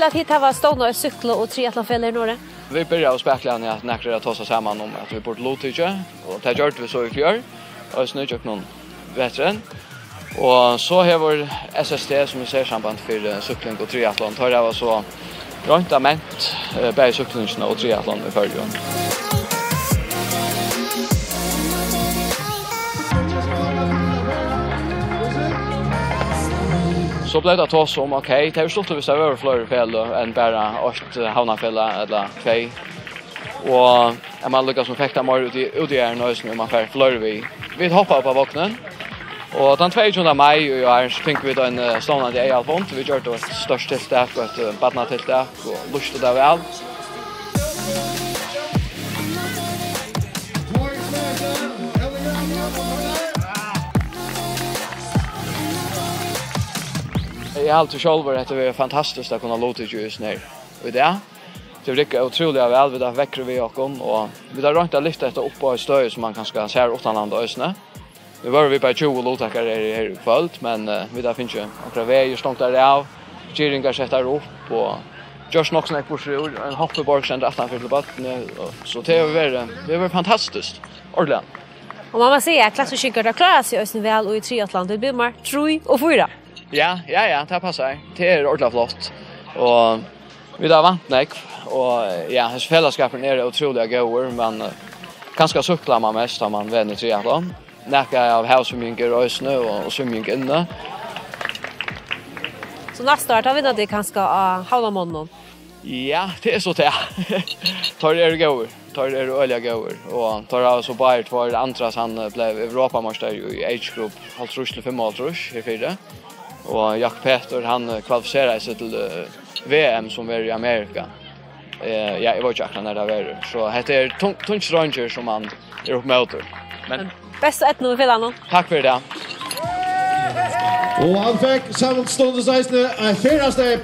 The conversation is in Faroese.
till att hitta vad stånd och cykla och triathlonfällor i norra? Vi började spela när jag näkrar att ta oss samman om att vi borde lotige och det gjorde vi så i fjör och snöjde någon veteran. Och så har vår SST som vi ser samband för cykling och triathlon. Tar det var så röntament bäj cyklingen och triathlon i förrjun. Så blev det att oss om okej, det är stort att vi ska över fler fel än bara 8 havnafälla eller 2. Och man lyckas som fäkta mer ut i nöjsen om man får fler vi hoppar på vaknen. Och den 22 maj i år så fick vi då en stående i Alfont. Vi gjorde ett störst tillstak och ett badnatillstak och lustet det väl. Jag har alltid själv att det är fantastiskt att kunna låta just ner. Och det är otroligt väl. Vi har väckre vi och vi har rönt att lyfta detta upp på ett stöd som man kanske ser utanland och ösne. Nu var vi bara 20 låtakare här i kvällt, men vi finns ju några vägar stångt där av. Kyringar sätter upp och Josh Knoxen på en hoppeborg sen att han fyllde batten. Så det var fantastiskt. Ordentligt. Och man måste säga att klassiker där klarar sig ösne väl och i triathlon det blir mer 3 och 4. Ja, det passar. Det är ordentligt flott. Och vi har vant nek och ja, fällskapen är otroliga goer, men kanske cyklar man mest om man vinner triathlon. Näka av havsvimmingar och snö och swimming inne. Så nästa år tar vi det kanske av Havnamånen. Ja, det är så det. Tar det goer. Tar det öliga goer. Och tar alltså bara för andra han blev Europamästare i age group 35-35 i fyra. Och Jack Peter han kvalificerade sig till VM som är i Amerika. Jag var inte när det var. Så det är tungt ranger som man är uppmöter. Men bäst ett nu för den. Tack för det. Och han fick sammanstående 16 fjärde